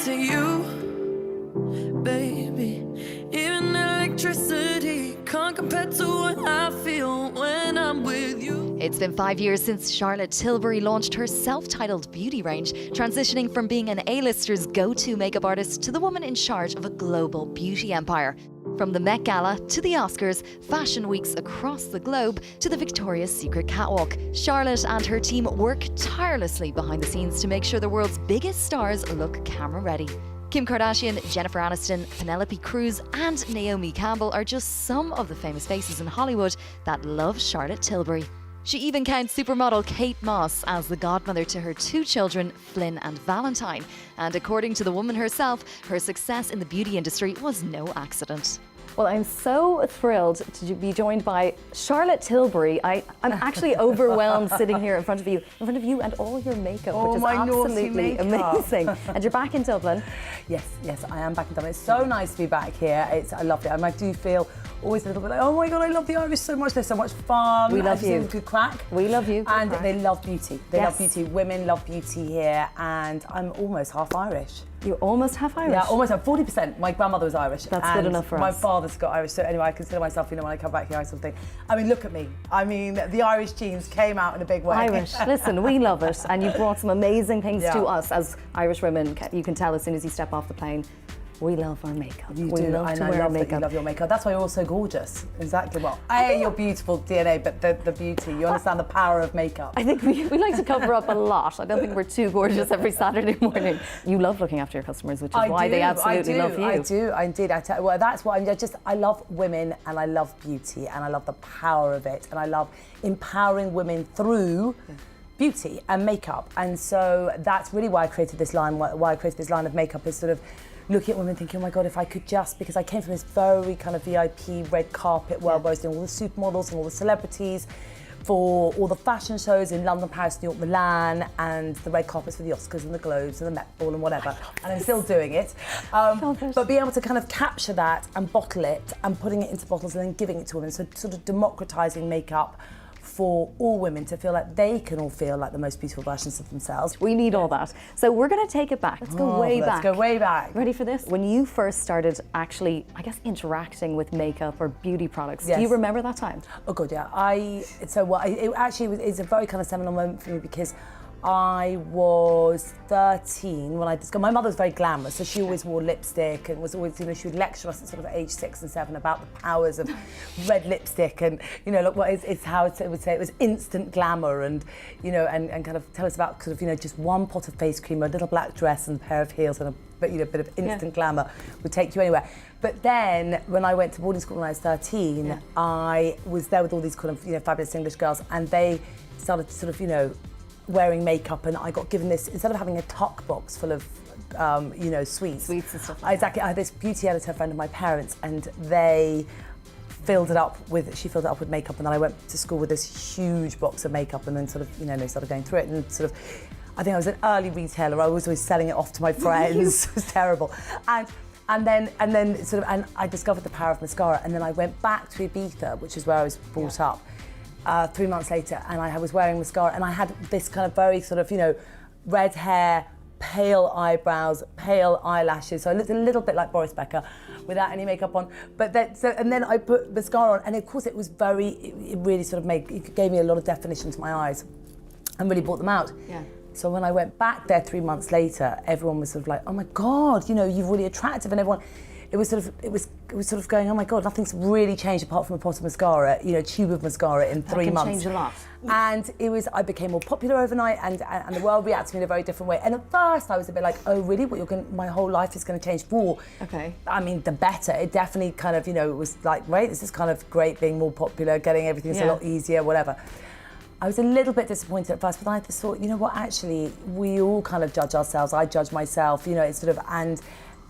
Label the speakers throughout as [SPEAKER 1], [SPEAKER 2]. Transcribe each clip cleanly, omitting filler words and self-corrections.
[SPEAKER 1] to you, baby. Even electricity can't compare to what I feel when I'm with you.
[SPEAKER 2] It's been 5 years since Charlotte Tilbury launched her self-titled beauty range, transitioning from being an A-lister's go-to makeup artist to the woman in charge of a global beauty empire. From the Met Gala to the Oscars, fashion weeks across the globe to the Victoria's Secret catwalk, Charlotte and her team work tirelessly behind the scenes to make sure the world's biggest stars look camera-ready. Kim Kardashian, Jennifer Aniston, Penelope Cruz and Naomi Campbell are just some of the famous faces in Hollywood that love Charlotte Tilbury. She even counts supermodel Kate Moss as the godmother to her 2 children, Flynn and Valentine. And according to the woman herself, her success in the beauty industry was no accident.
[SPEAKER 3] Well, I'm so thrilled to be joined by Charlotte Tilbury. I'm actually overwhelmed sitting here in front of you and all your makeup, which is absolutely amazing. And you're back in Dublin.
[SPEAKER 4] Yes, I am back in Dublin. It's so nice to be back here. I love it. And I do feel always a little bit like, oh my God, I love the Irish so much. They're so much fun.
[SPEAKER 3] We love you.
[SPEAKER 4] Good crack.
[SPEAKER 3] We love you.
[SPEAKER 4] And they love beauty. They love beauty. Women love beauty here. And I'm almost half Irish.
[SPEAKER 3] You're almost half Irish?
[SPEAKER 4] Yeah, almost 40%. My grandmother was Irish.
[SPEAKER 3] That's good enough for us.
[SPEAKER 4] My father's got Irish, so anyway, I consider myself, when I come back here, I sort of think, I mean, look at me. I mean, the Irish genes came out in a big way.
[SPEAKER 3] Irish. Listen, we love it. And you've brought some amazing things to us as Irish women. You can tell as soon as you step off the plane. We love our makeup.
[SPEAKER 4] You
[SPEAKER 3] we
[SPEAKER 4] do,
[SPEAKER 3] love
[SPEAKER 4] and
[SPEAKER 3] to
[SPEAKER 4] I
[SPEAKER 3] wear
[SPEAKER 4] love
[SPEAKER 3] makeup.
[SPEAKER 4] that you love your makeup. That's why you're all so gorgeous. Exactly. Well, your beautiful DNA, but the beauty. You understand the power of makeup.
[SPEAKER 3] I think we like to cover up a lot. I don't think we're too gorgeous every Saturday morning. You love looking after your customers, which is why they absolutely love you.
[SPEAKER 4] I do, indeed. Well, that's what I love women, and I love beauty, and I love the power of it, and I love empowering women through beauty and makeup. And so that's really why I created this line. Why I created this line of makeup is sort of looking at women thinking, oh my God, if I could just, because I came from this very kind of VIP red carpet world where I was doing all the supermodels and all the celebrities for all the fashion shows in London, Paris, New York, Milan, and the red carpets for the Oscars and the Globes and the Met Ball and whatever. And I'm still doing it. But being able to kind of capture that and bottle it and putting it into bottles and then giving it to women, so sort of democratising makeup for all women to feel like they can all feel like the most beautiful versions of themselves.
[SPEAKER 3] We need all that. So we're going to take it back. Let's go way back.
[SPEAKER 4] Let's go way back.
[SPEAKER 3] Ready for this? When you first started actually, I guess, interacting with makeup or beauty products, do you remember that time?
[SPEAKER 4] Oh God, yeah. It's a very kind of seminal moment for me because I was 13 when I discovered. My mother was very glamorous, so she always wore lipstick and was always, she would lecture us at sort of age 6 and 7 about the powers of red lipstick and, look, it's how it would say it was instant glamour and, and kind of tell us about sort of, just one pot of face cream, a little black dress and a pair of heels and a bit of instant glamour would take you anywhere. But then when I went to boarding school when I was 13, I was there with all these kind of, fabulous English girls, and they started to sort of, wearing makeup, and I got given this, instead of having a tuck box full of sweets
[SPEAKER 3] and stuff like
[SPEAKER 4] exactly that. I had this beauty editor friend of my parents, and they filled it up with makeup, and then I went to school with this huge box of makeup, and then sort of they started going through it, and sort of I think I was an early retailer. I was always selling it off to my friends. It was terrible. And then I discovered the power of mascara, and then I went back to Ibiza, which is where I was brought up. 3 months later, and I was wearing mascara, and I had this kind of very sort of, red hair, pale eyebrows, pale eyelashes. So I looked a little bit like Boris Becker without any makeup on. But then I put mascara on, and of course it really sort of gave me a lot of definition to my eyes and really brought them out.
[SPEAKER 3] Yeah.
[SPEAKER 4] So when I went back there 3 months later, everyone was sort of like, oh my God, you're really attractive, and everyone. It was sort of going, oh my God, nothing's really changed apart from a pot of mascara, tube of mascara in 3 months.
[SPEAKER 3] That can change a lot.
[SPEAKER 4] And I became more popular overnight, and the world reacted to me in a very different way. And at first I was a bit like, oh really, my whole life is going to change for, the better. It definitely kind of, it was like, right, this is kind of great being more popular, getting everything's a lot easier, whatever. I was a little bit disappointed at first, but then I just thought, actually, we all kind of judge ourselves. I judge myself, it's sort of, and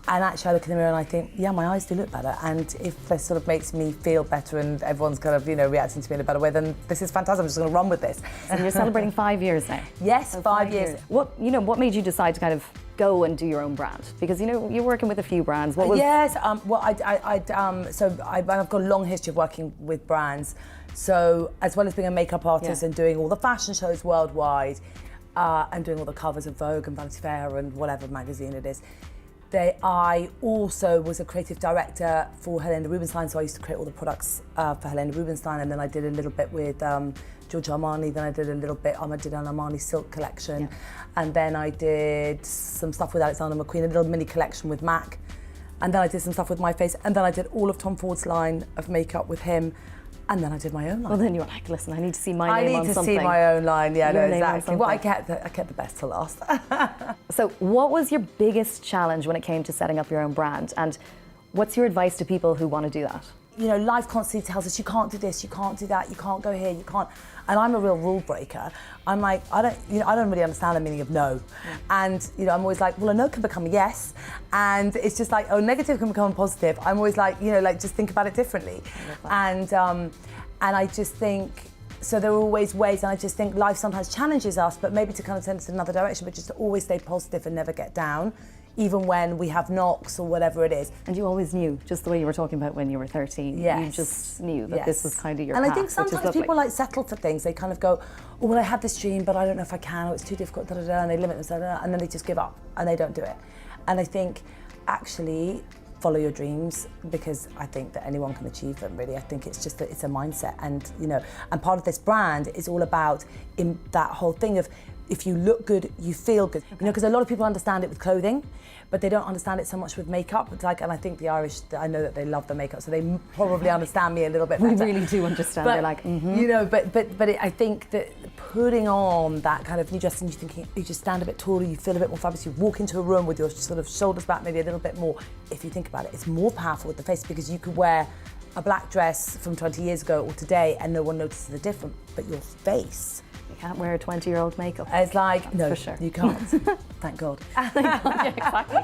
[SPEAKER 4] actually I look in the mirror and I think, yeah, my eyes do look better. And if this sort of makes me feel better and everyone's kind of, reacting to me in a better way, then this is fantastic. I'm just going to run with this.
[SPEAKER 3] And you're celebrating 5 years now.
[SPEAKER 4] Yes, so 5 years.
[SPEAKER 3] What made you decide to kind of go and do your own brand? Because, you're working with a few brands. What was...
[SPEAKER 4] Yes, so I've got a long history of working with brands. So as well as being a makeup artist and doing all the fashion shows worldwide, and doing all the covers of Vogue and Vanity Fair and whatever magazine it is, I also was a creative director for Helena Rubinstein, so I used to create all the products for Helena Rubinstein, and then I did a little bit with Giorgio Armani, then I did a little bit, I did an Armani silk collection, and then I did some stuff with Alexander McQueen, a little mini collection with MAC, and then I did some stuff with My Face, and then I did all of Tom Ford's line of makeup with him, and then I did my own line.
[SPEAKER 3] Well, then you were like, listen, I need to see my name on something.
[SPEAKER 4] I need to see my own line, yeah,
[SPEAKER 3] Your
[SPEAKER 4] no,
[SPEAKER 3] name on
[SPEAKER 4] exactly. Well, I
[SPEAKER 3] something.
[SPEAKER 4] kept the best to last.
[SPEAKER 3] So what was your biggest challenge when it came to setting up your own brand? And what's your advice to people who want to do that?
[SPEAKER 4] You know, life constantly tells us you can't do this, you can't do that, you can't go here, you can't. And I'm a real rule breaker. I'm like, I don't really understand the meaning of no. And you know, I'm always like, well, a no can become a yes. And it's just like, oh, negative can become a positive. I'm always like, you know, like just think about it differently. And I just think, so there are always ways, and I just think life sometimes challenges us, but maybe to kind of send us in another direction, but just to always stay positive and never get down, even when we have knocks or whatever it is.
[SPEAKER 3] And you always knew, just the way you were talking about when you were 13, you just knew that this was kind of your path,
[SPEAKER 4] I think
[SPEAKER 3] which is
[SPEAKER 4] sometimes
[SPEAKER 3] lovely.
[SPEAKER 4] people like settle for things. They kind of go, oh, well, I had this dream, but I don't know if I can, or it's too difficult, da, da, da, and they limit themselves, and then they just give up and they don't do it. And I think actually follow your dreams, because I think that anyone can achieve them, really. I think it's just that it's a mindset, and you know, and part of this brand is all about in that whole thing of if you look good, you feel good. You know, because a lot of people understand it with clothing, but they don't understand it so much with makeup. It's like, and I think the Irish, I know that they love the makeup, so they probably understand me a little bit better.
[SPEAKER 3] We really do understand.
[SPEAKER 4] But,
[SPEAKER 3] they're like,
[SPEAKER 4] you know, I think that putting on that kind of new dress, and you thinking, you just stand a bit taller, you feel a bit more fabulous, you walk into a room with your sort of shoulders back maybe a little bit more. If you think about it, it's more powerful with the face, because you could wear a black dress from 20 years ago or today and no one notices the difference, but your face.
[SPEAKER 3] you can't wear a 20-year-old makeup.
[SPEAKER 4] It's like, no,
[SPEAKER 3] for sure.
[SPEAKER 4] you can't. Thank God.
[SPEAKER 3] Yeah, exactly.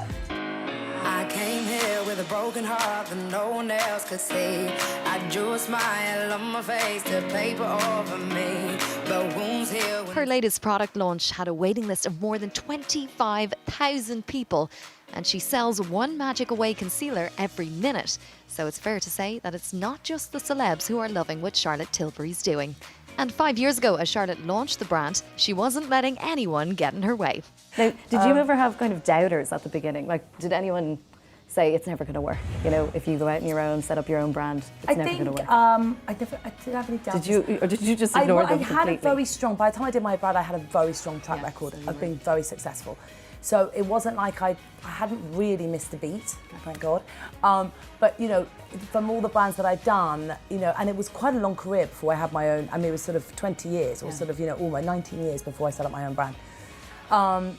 [SPEAKER 1] I came here with a broken heart that no one else could see. I drew a smile on my face to paper over me, but wounds heal.
[SPEAKER 2] Her latest product launch had a waiting list of more than 25,000 people, and she sells one Magic Away concealer every minute. So it's fair to say that it's not just the celebs who are loving what Charlotte Tilbury's doing. And 5 years ago, as Charlotte launched the brand, she wasn't letting anyone get in her way.
[SPEAKER 3] Now, did you ever have kind of doubters at the beginning? Like, did anyone say it's never going to work? You know, if you go out on your own, set up your own brand, it's never going to work.
[SPEAKER 4] I did have any doubts.
[SPEAKER 3] Did you just ignore them
[SPEAKER 4] I had
[SPEAKER 3] completely?
[SPEAKER 4] a very strong, by the time I did my brand, I had a very strong track record of being very successful. So it wasn't like I hadn't really missed a beat, thank God. But, you know, from all the brands that I'd done, you know, and it was quite a long career before I had my own, I mean, it was sort of 20 years or sort of, you know, almost 19 years before I set up my own brand.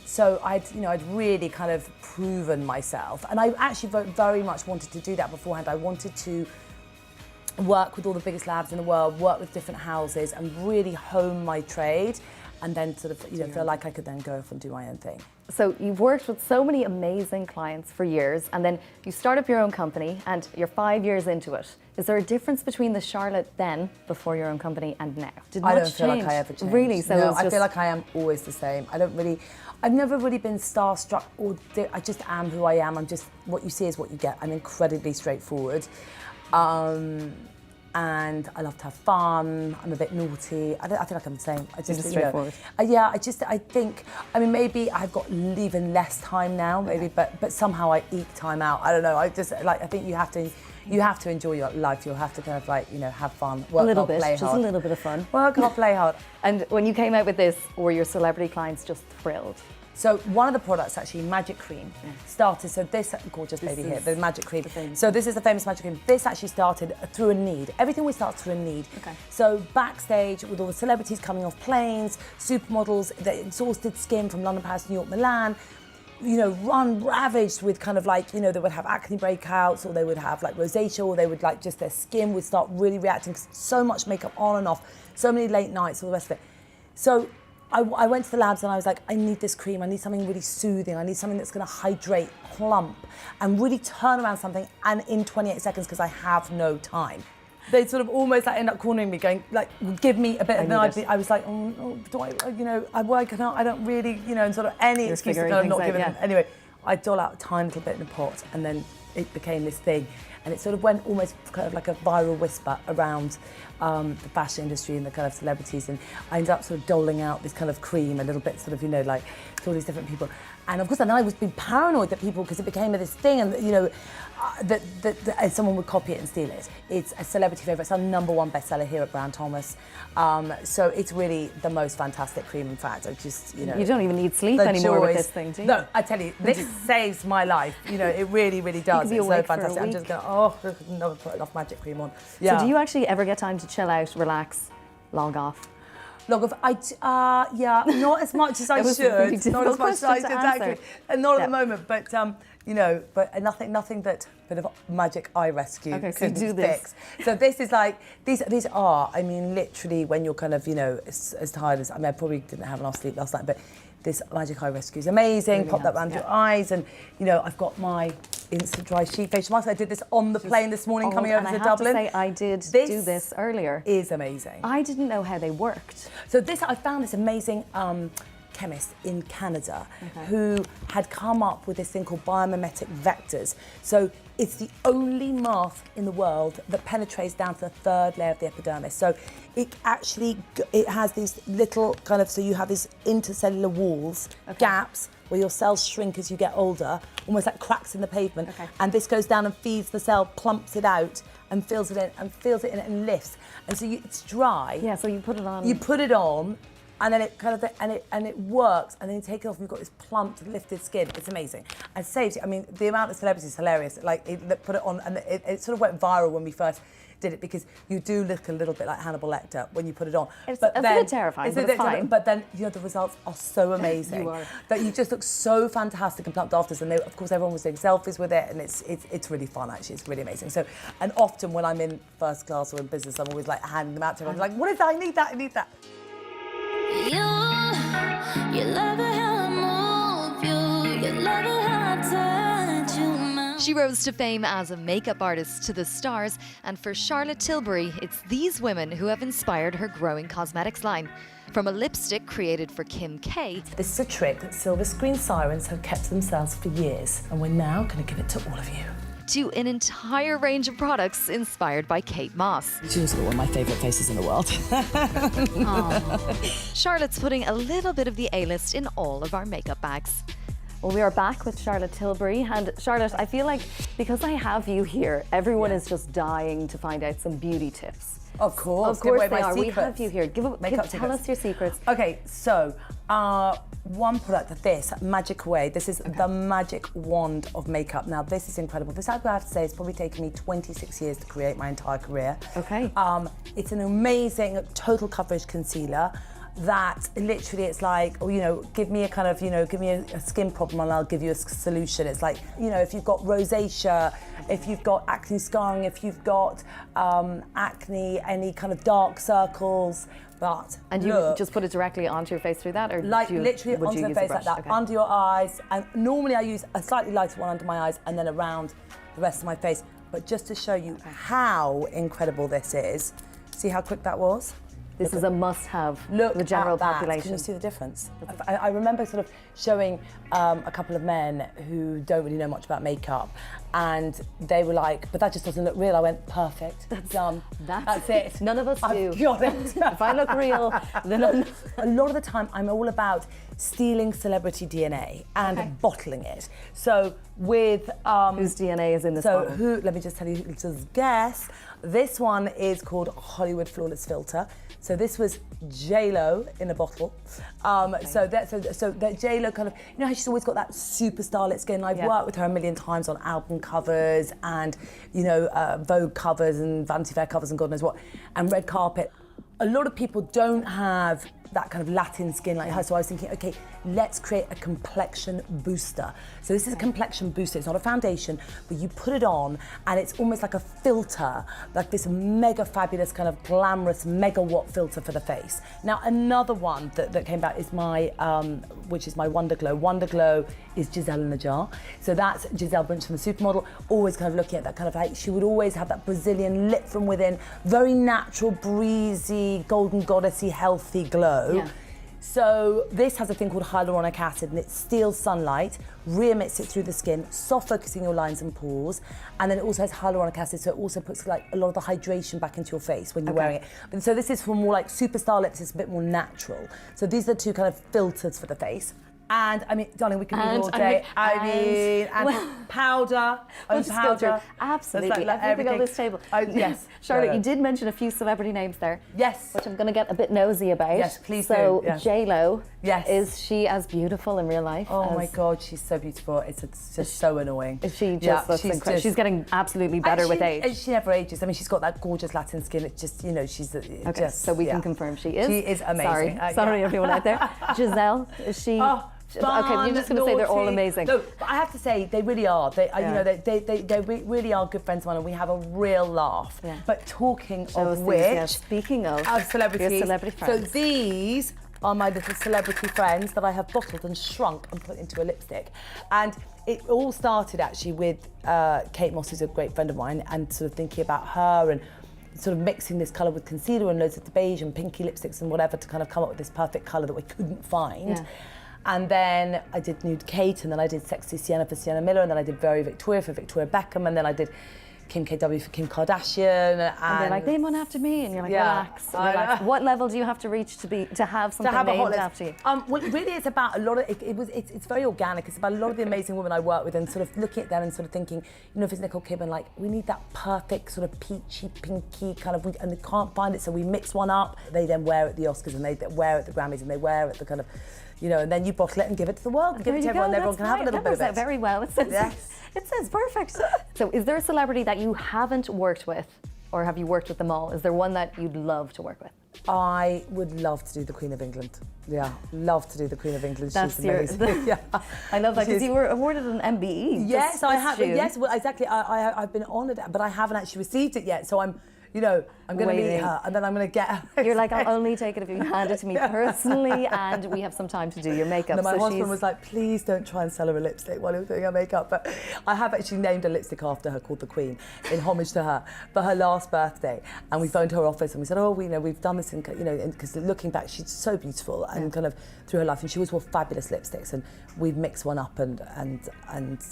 [SPEAKER 4] So I'd really kind of proven myself. And I actually very much wanted to do that beforehand. I wanted to work with all the biggest labs in the world, work with different houses and really hone my trade, and then sort of, you know, feel like I could then go off and do my own thing.
[SPEAKER 3] So you've worked with so many amazing clients for years, and then you start up your own company and you're 5 years into it. Is there a difference between the Charlotte then, before your own company, and now? Did much
[SPEAKER 4] I don't feel
[SPEAKER 3] change?
[SPEAKER 4] like I ever changed.
[SPEAKER 3] Really? So
[SPEAKER 4] no,
[SPEAKER 3] it's
[SPEAKER 4] I
[SPEAKER 3] just...
[SPEAKER 4] feel like I am always the same. I've never really been starstruck, or I just am who I am. I'm just, what you see is what you get. I'm incredibly straightforward. And I love to have fun. I'm a bit naughty. I feel like I'm the same. I just,
[SPEAKER 3] straightforward.
[SPEAKER 4] I think, I mean, maybe I've got even less time now, maybe, but somehow I eke time out. I don't know. I think you have to enjoy your life. You'll have to kind of like, you know, have fun, work hard, play hard.
[SPEAKER 3] Just a little bit of fun.
[SPEAKER 4] Work hard, play hard.
[SPEAKER 3] And when you came out with this, were your celebrity clients just thrilled?
[SPEAKER 4] So one of the products, actually, Magic Cream, started, so this gorgeous lady here, the Magic Cream. So this is the famous Magic Cream. This actually started through a need. Everything always starts through a need.
[SPEAKER 3] Okay.
[SPEAKER 4] So backstage, with all the celebrities coming off planes, supermodels, the exhausted skin from London, Paris, New York, Milan, you know, ravaged with kind of like, you know, they would have acne breakouts, or they would have like rosacea, or they would like just their skin would start really reacting, so much makeup on and off, so many late nights, all the rest of it. So I went to the labs and I was like, I need this cream, I need something really soothing, I need something that's gonna hydrate, plump, and really turn around something, and in 28 seconds, because I have no time. They sort of almost like end up cornering me, going like, give me a bit, and then I was like, do I, you know, I don't really, you know, and sort of any excuse to kind of not give it. Anyway, I dole out a tiny little bit in the pot, and then it became this thing. and it sort of went almost kind of like a viral whisper around the fashion industry and the kind of celebrities, and I ended up sort of doling out this kind of cream a little bit, sort of, you know, like to all these different people. And of course, then I was being paranoid that people, because it became this thing, and you know, that someone would copy it and steal it. It's a celebrity favourite. It's our #1 bestseller here at Brown Thomas. So it's really the most fantastic cream. In fact, I just, you know,
[SPEAKER 3] You don't even need sleep anymore with this thing, do you?
[SPEAKER 4] No, I tell you, this saves my life. You know, it really, really does.
[SPEAKER 3] could be
[SPEAKER 4] It's so
[SPEAKER 3] awake for a
[SPEAKER 4] fantastic. I'm
[SPEAKER 3] week.
[SPEAKER 4] just going, never put enough magic cream on.
[SPEAKER 3] So do you actually ever get time to chill out, relax, log off?
[SPEAKER 4] Log off, yeah, not as much as I
[SPEAKER 3] was a really
[SPEAKER 4] should. Not as much as I
[SPEAKER 3] difficult
[SPEAKER 4] should,
[SPEAKER 3] question to
[SPEAKER 4] exactly. And not at the moment, but you know, but nothing that bit of magic eye rescue could
[SPEAKER 3] do this.
[SPEAKER 4] fix. So this is like, these are, I mean, literally when you're kind of, you know, as tired as, I mean, I probably didn't have enough sleep last night, but this magic eye rescue is amazing. Pop that around your eyes, and you know, I've got my instant dry sheet facial mask. I did this on the plane this morning coming over to Dublin.
[SPEAKER 3] I have to say, I did do this earlier.
[SPEAKER 4] Is amazing.
[SPEAKER 3] I didn't know how they worked.
[SPEAKER 4] So I found this amazing chemist in Canada who had come up with this thing called biomimetic vectors. So it's the only mask in the world that penetrates down to the 3rd layer of the epidermis. So it has these little kind of, so you have these intercellular walls, gaps, where your cells shrink as you get older, almost like cracks in the pavement. And this goes down and feeds the cell, plumps it out, and fills it in and lifts. And so it's dry.
[SPEAKER 3] Yeah, so you put it on.
[SPEAKER 4] You put it on, and then it kind of and it works, and then you take it off and you've got this plumped, lifted skin. It's amazing. And saves you. I mean, the amount of celebrities is hilarious. Like, put it on, and it sort of went viral when we first did it, because you do look a little bit like Hannibal Lecter when you put it on.
[SPEAKER 3] It's a bit terrifying, but it's fine.
[SPEAKER 4] But then, you know, the results are so amazing.
[SPEAKER 3] You are.
[SPEAKER 4] That you just look so fantastic and plumped afterwards. And of course, everyone was doing selfies with it, and it's really fun, actually. It's really amazing. So, and often when I'm in first class or in business, I'm always like handing them out to everyone. Like, what is that? I need that. I need that.
[SPEAKER 1] You love it how I move you. You love it how I touch you.
[SPEAKER 2] She rose to fame as a makeup artist to the stars, and for Charlotte Tilbury, it's these women who have inspired her growing cosmetics line. From a lipstick created for Kim K,
[SPEAKER 4] This is a trick that silver screen sirens have kept to themselves for years, and we're now going to give it to all of you.
[SPEAKER 2] to an entire range of products inspired by Kate Moss.
[SPEAKER 4] She's one of my favourite faces in the world.
[SPEAKER 2] Charlotte's putting a little bit of the A-list in all of our makeup bags.
[SPEAKER 3] Well, we are back with Charlotte Tilbury. And Charlotte, I feel like because I have you here, everyone is just dying to find out some beauty tips.
[SPEAKER 4] Of course.
[SPEAKER 3] Of course they are. We have you here. Tell us your secrets.
[SPEAKER 4] Okay, so one product, this Magic Away. This is the magic wand of makeup. Now, this is incredible. This, I have to say, it's probably taken me 26 years to create my entire career.
[SPEAKER 3] Okay.
[SPEAKER 4] It's an amazing total coverage concealer that literally it's like, oh, you know, give me a kind of, you know, give me a skin problem and I'll give you a solution. It's like, you know, if you've got rosacea, if you've got acne scarring, if you've got acne, any kind of dark circles,
[SPEAKER 3] and you just put it directly onto your face through that, or
[SPEAKER 4] like literally onto the face like that, under your eyes, and normally I use a slightly lighter one under my eyes and then around the rest of my face. But just to show you how incredible this is, see how quick that was?
[SPEAKER 3] This is a must-have
[SPEAKER 4] Look
[SPEAKER 3] for the general
[SPEAKER 4] at that.
[SPEAKER 3] population.
[SPEAKER 4] Can you see the difference? I remember sort of showing a couple of men who don't really know much about makeup, and they were like, but that just doesn't look real. I went, perfect, done. That's it.
[SPEAKER 3] None of us do.
[SPEAKER 4] I've got it.
[SPEAKER 3] If I look real, then I'm...
[SPEAKER 4] A lot of the time, I'm all about stealing celebrity DNA and bottling it. So with...
[SPEAKER 3] whose DNA is in this bottle?
[SPEAKER 4] Let me just tell you, just guess. This one is called Hollywood Flawless Filter. So this was J-Lo in a bottle. So that J-Lo kind of, you know how she's always got that super starlet skin. I've worked with her a million times on album covers and, you know, Vogue covers and Vanity Fair covers and God knows what, and red carpet. A lot of people don't have that kind of Latin skin like her. So I was thinking, okay, let's create a complexion booster. So this is a complexion booster. It's not a foundation, but you put it on and it's almost like a filter, like this mega fabulous kind of glamorous megawatt filter for the face. Now, another one that came back is my, which is my Wonder Glow. Wonder Glow is Giselle in a jar. So that's Giselle Bunch from the Supermodel, always kind of looking at that kind of like, she would always have that Brazilian lit from within, very natural, breezy, golden goddessy, healthy glow. Yeah. So this has a thing called hyaluronic acid, and it steals sunlight, re-emits it through the skin, soft focusing your lines and pores, and then it also has hyaluronic acid, so it also puts like a lot of the hydration back into your face when you're wearing it. And so this is for more like superstar lips, it's a bit more natural. So these are the two kind of filters for the face. And I mean, darling, we can do all day. And powder,
[SPEAKER 3] we'll just go through absolutely everything on this table.
[SPEAKER 4] Yes,
[SPEAKER 3] Charlotte, you did mention a few celebrity names there.
[SPEAKER 4] Yes,
[SPEAKER 3] which I'm going to get a bit nosy about.
[SPEAKER 4] Yes, please
[SPEAKER 3] do.
[SPEAKER 4] So yes.
[SPEAKER 3] J-Lo,
[SPEAKER 4] yes,
[SPEAKER 3] is she as beautiful in real life?
[SPEAKER 4] Oh my God, she's so beautiful. It's just so annoying.
[SPEAKER 3] She just looks incredible. She's getting absolutely better with age.
[SPEAKER 4] She never ages. I mean, she's got that gorgeous Latin skin. It's just, you know, she's
[SPEAKER 3] okay. So we can confirm she is.
[SPEAKER 4] She is amazing.
[SPEAKER 3] Sorry, everyone out there. Giselle, is she?
[SPEAKER 4] Fun,
[SPEAKER 3] you're just going to say they're all amazing.
[SPEAKER 4] No, but I have to say they really are. They, you know, they really are good friends of mine, and we have a real laugh. Yeah. But talking of which,
[SPEAKER 3] speaking of
[SPEAKER 4] celebrities,
[SPEAKER 3] celebrity friends.
[SPEAKER 4] so these are my little celebrity friends that I have bottled and shrunk and put into a lipstick, and it all started actually with Kate Moss, who's a great friend of mine, and sort of thinking about her and sort of mixing this colour with concealer and loads of the beige and pinky lipsticks and whatever to kind of come up with this perfect colour that we couldn't find. Yeah. And then I did Nude Kate, and then I did Sexy Sienna for Sienna Miller, and then I did Very Victoria for Victoria Beckham, and then I did Kim KW for Kim Kardashian. And
[SPEAKER 3] they're like, name one after me, and you're like, relax. What level do you have to reach to have something named after you?
[SPEAKER 4] Well, really, it's about a lot of it's very organic. It's about a lot of the amazing women I work with, and sort of looking at them and sort of thinking, you know, if it's Nicole Kidman, like we need that perfect sort of peachy, pinky kind of, and they can't find it, so we mix one up. They then wear it at the Oscars, and they wear it at the Grammys, and they wear it at the kind of, you know, and then you bottle it and give it to the world, and give it to everyone, and everyone can have a little bit of it.
[SPEAKER 3] Very well. It says perfect. So is there a celebrity that you haven't worked with, or have you worked with them all? Is there one that you'd love to work with?
[SPEAKER 4] I would love to do the Queen of England. Yeah, love to do the Queen of England.
[SPEAKER 3] That's
[SPEAKER 4] She's amazing.
[SPEAKER 3] Yeah. I love that, because you were awarded an MBE.
[SPEAKER 4] Yes, I have. Yes, well, exactly. I've been honoured, but I haven't actually received it yet. So I'm going to meet her, and then I'm going to get her.
[SPEAKER 3] You're like, I'll only take it if you hand it to me personally, and we have some time to do your makeup.
[SPEAKER 4] No, my husband was like, please don't try and sell her a lipstick while you're doing her makeup. But I have actually named a lipstick after her called the Queen, in homage to her, for her last birthday. And we phoned her office and we said, oh, we've done this, because looking back, she's so beautiful and kind of through her life, and she always wore fabulous lipsticks, and we've mixed one up and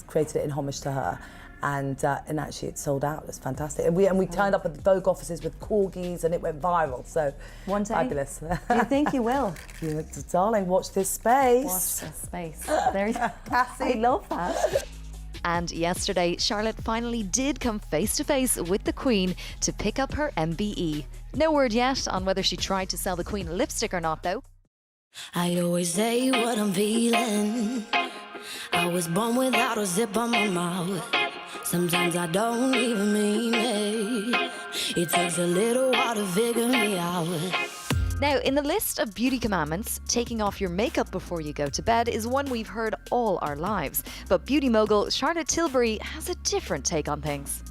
[SPEAKER 4] created it in homage to her. And actually it sold out. It's fantastic. And we turned up at the Vogue offices with corgis, and it went viral. So
[SPEAKER 3] one day,
[SPEAKER 4] fabulous.
[SPEAKER 3] Do you think you will?
[SPEAKER 4] Yeah, darling, watch this space.
[SPEAKER 3] Watch this space. There you go. I love that.
[SPEAKER 2] And yesterday, Charlotte finally did come face to face with the Queen to pick up her MBE. No word yet on whether she tried to sell the Queen lipstick or not, though.
[SPEAKER 1] I always say what I'm feeling. I was born without a zip on my mouth. Sometimes I don't even mean it. It takes a little while to figure me out.
[SPEAKER 2] Now, in the list of beauty commandments, taking off your makeup before you go to bed is one we've heard all our lives. But beauty mogul Charlotte Tilbury has a different take on things.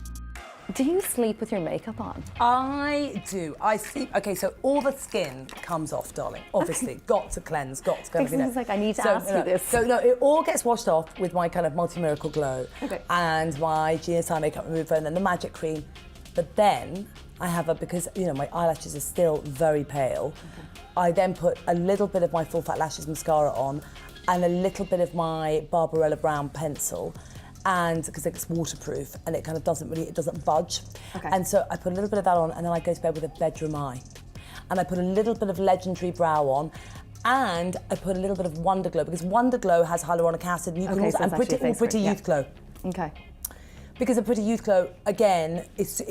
[SPEAKER 3] Do you sleep with your makeup on?
[SPEAKER 4] I do. I sleep. Okay, so all the skin comes off, darling. Obviously, got to cleanse, got to kind of,
[SPEAKER 3] It's like I need to ask you this.
[SPEAKER 4] So no, it all gets washed off with my kind of multi-miracle glow, and my GSI makeup remover, and then the magic cream. But then I have because my eyelashes are still very pale. I then put a little bit of my full fat lashes mascara on, and a little bit of my Barbarella brown pencil. And because it's waterproof and it kind of doesn't budge. And so I put a little bit of that on, and then I go to bed with a bedroom eye. And I put a little bit of Legendary Brow on, and I put a little bit of Wonder Glow, because Wonder Glow has hyaluronic acid, and you can also, and Pretty Youth Glow.
[SPEAKER 3] Okay.
[SPEAKER 4] Because a Pretty Youth Glow, again, it's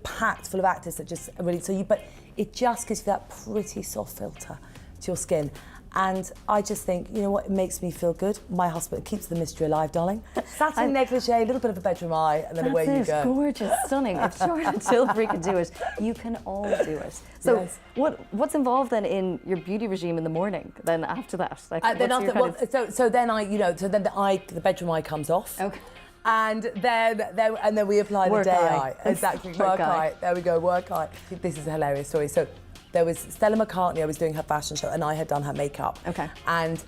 [SPEAKER 4] packed full of actives that just really, but it just gives you that pretty soft filter to your skin. And I just think, you know what, it makes me feel good. My husband keeps the mystery alive, darling. Satin negligee, a little bit of a bedroom eye, and then away you go.
[SPEAKER 3] Gorgeous, stunning. If Charlotte Tilbury can do it, you can all do it. So yes. What's involved then in your beauty regime in the morning? Then after that,
[SPEAKER 4] then the bedroom eye comes off. Okay. And then we apply the day eye. Exactly, work eye. There we go, work eye. This is a hilarious story. So there was Stella McCartney, I was doing her fashion show, and I had done her makeup. Okay. And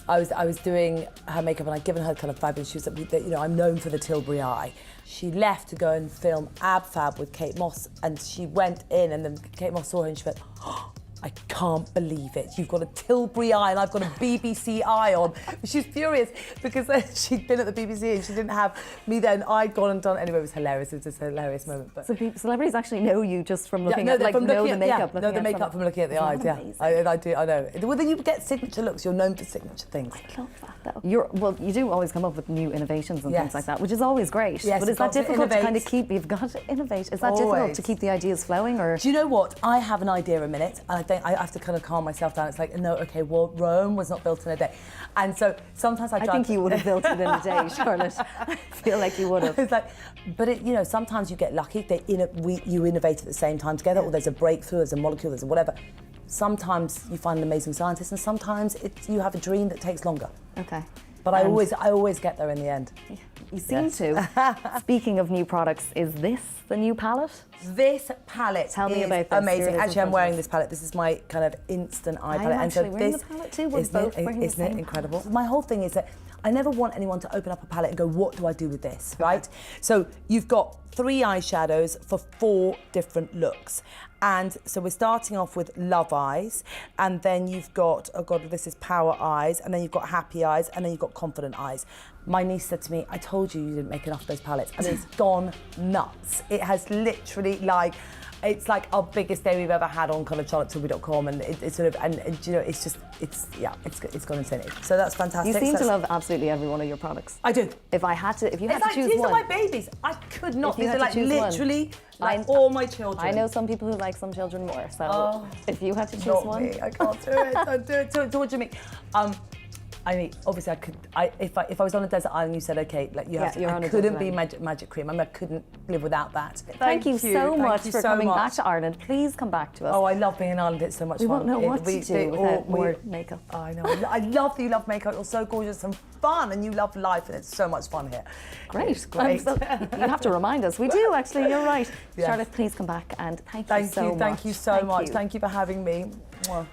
[SPEAKER 4] I was doing her makeup, and I'd given her kind of fabulous shoes that I'm known for the Tilbury eye. She left to go and film Ab Fab with Kate Moss, and she went in, and then Kate Moss saw her and she went, oh, I can't believe it. You've got a Tilbury eye and I've got a BBC eye on. She's furious because she'd been at the BBC and she didn't have me then. I'd gone and done, anyway, it was hilarious. It was just a hilarious moment. But
[SPEAKER 3] So celebrities actually know you just from looking
[SPEAKER 4] no,
[SPEAKER 3] at, like,
[SPEAKER 4] from
[SPEAKER 3] know
[SPEAKER 4] looking
[SPEAKER 3] the makeup.
[SPEAKER 4] Yeah, know the makeup from looking at the eyes, yeah. I do, I know. Well, then you get signature looks, you're known for signature things.
[SPEAKER 3] I love that though. Well, you do always come up with new innovations and
[SPEAKER 4] Yes.
[SPEAKER 3] things like that, which is always great.
[SPEAKER 4] Yes,
[SPEAKER 3] but is
[SPEAKER 4] you've
[SPEAKER 3] that
[SPEAKER 4] got to
[SPEAKER 3] difficult to kind of
[SPEAKER 4] innovate.
[SPEAKER 3] keep, you've got to innovate. Is that difficult
[SPEAKER 4] Always.
[SPEAKER 3] to keep the ideas flowing, or?
[SPEAKER 4] Do you know what? I have an idea a minute, and I think I have to kind of calm myself down. It's like, no, okay, well, Rome was not built in a day. And so sometimes I
[SPEAKER 3] think you would have built it in a day, Charlotte. I feel like you would have.
[SPEAKER 4] It's like, but you know, sometimes you get lucky. You innovate at the same time together, or there's a breakthrough, there's a molecule, there's a whatever. Sometimes you find an amazing scientist, and sometimes you have a dream that takes longer.
[SPEAKER 3] Okay.
[SPEAKER 4] But I always get there in the end.
[SPEAKER 3] You seem to. Speaking of new products, is this the new palette?
[SPEAKER 4] This palette
[SPEAKER 3] Tell me
[SPEAKER 4] is
[SPEAKER 3] about this.
[SPEAKER 4] amazing.
[SPEAKER 3] Here it is
[SPEAKER 4] Actually,
[SPEAKER 3] in
[SPEAKER 4] I'm
[SPEAKER 3] front
[SPEAKER 4] wearing
[SPEAKER 3] of
[SPEAKER 4] this palette. This is my kind of instant eye
[SPEAKER 3] I'm
[SPEAKER 4] palette.
[SPEAKER 3] actually wearing the palette too. We're both wearing the
[SPEAKER 4] isn't it
[SPEAKER 3] same
[SPEAKER 4] incredible? My whole thing is that I never want anyone to open up a palette and go, what do I do with this, right? So you've got 3 eyeshadows for 4 different looks. And so we're starting off with Love Eyes, and then you've got, oh God, this is Power Eyes, and then you've got Happy Eyes, and then you've got Confident Eyes. My niece said to me, I told you didn't make enough of those palettes, and it's gone nuts. It has literally it's like our biggest day we've ever had on kind of charlottetilbury.com, and it's sort of, and you know, it's gone insane. So that's fantastic.
[SPEAKER 3] You seem
[SPEAKER 4] So
[SPEAKER 3] to love absolutely every one of your products.
[SPEAKER 4] I do.
[SPEAKER 3] If you had to
[SPEAKER 4] It's
[SPEAKER 3] choose
[SPEAKER 4] these
[SPEAKER 3] one.
[SPEAKER 4] are my babies. I could not.
[SPEAKER 3] If you
[SPEAKER 4] These
[SPEAKER 3] had
[SPEAKER 4] are
[SPEAKER 3] to
[SPEAKER 4] like
[SPEAKER 3] choose one.
[SPEAKER 4] literally like all my children.
[SPEAKER 3] I know some people who like some children more, so if you had to choose
[SPEAKER 4] Not
[SPEAKER 3] one.
[SPEAKER 4] me. I can't do it. Don't do it. So what do you mean? I mean, obviously, I could. If I was on a desert island, you said, okay, like you have to.
[SPEAKER 3] you're on
[SPEAKER 4] I
[SPEAKER 3] a
[SPEAKER 4] couldn't
[SPEAKER 3] desert
[SPEAKER 4] be
[SPEAKER 3] island.
[SPEAKER 4] magic cream. I mean, I couldn't live without that.
[SPEAKER 3] Thank you so much for coming back
[SPEAKER 4] much.
[SPEAKER 3] to Ireland. Please come back to us.
[SPEAKER 4] Oh, I love being in Ireland. It's so much
[SPEAKER 3] we
[SPEAKER 4] fun.
[SPEAKER 3] won't know what to do without more makeup.
[SPEAKER 4] I know. I love that you love makeup. You're so gorgeous and fun, and you love life, and it's so much fun here.
[SPEAKER 3] Great.
[SPEAKER 4] It's great.
[SPEAKER 3] You have to remind us. We do, actually. You're right.
[SPEAKER 4] Yes.
[SPEAKER 3] Charlotte, please come back, and thank you so much.
[SPEAKER 4] Thank you so much. Thank you for having me. Mwah.